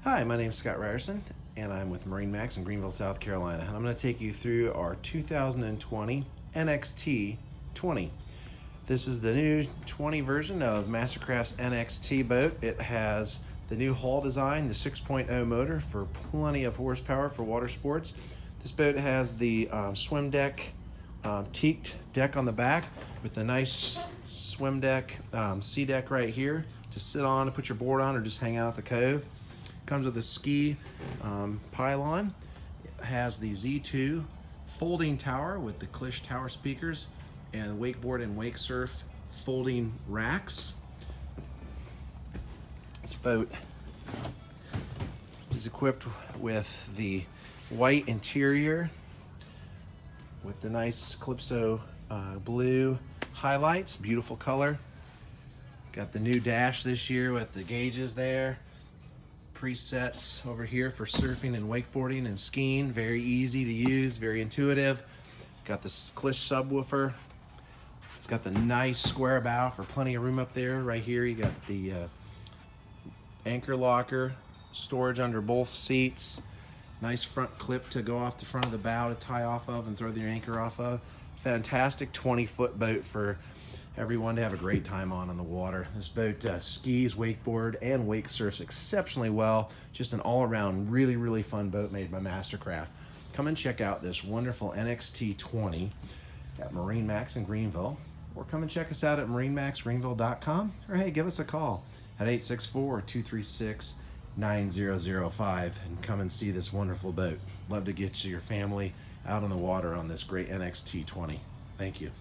Hi, my name is Scott Ryerson, and I'm with MarineMax in Greenville, South Carolina. And I'm going to take you through our 2020 NXT20. This is the new 20 version of MasterCraft's NXT boat. It has the new hull design, the 6.0 motor for plenty of horsepower for water sports. This boat has the swim deck, teaked deck on the back with the nice swim deck, sea deck right here to sit on and put your board on or just hang out at the cove. Comes with a ski pylon. It has the Z2 folding tower with the Clish tower speakers and wakeboard and wake surf folding racks. This boat is equipped with the white interior with the nice Calypso blue highlights, beautiful color. Got the new dash this year with the gauges there. Presets over here for surfing and wakeboarding and skiing. Very easy to use, very intuitive. Got this Clish subwoofer. It's got the nice square bow for plenty of room up there. Right here you got the anchor locker, storage under both seats. Nice front clip to go off the front of the bow to tie off of and throw your anchor off of. Fantastic 20-foot boat for everyone to have a great time on the water. This boat skis, wakeboard, and wake surfs exceptionally well. Just an all-around really fun boat made by MasterCraft. Come and check out this wonderful NXT20 at MarineMax in Greenville, or come and check us out at MarineMaxGreenville.com, or hey, give us a call at 864-236-9005 and come and see this wonderful boat. Love to get your family out on the water on this great NXT20. Thank you.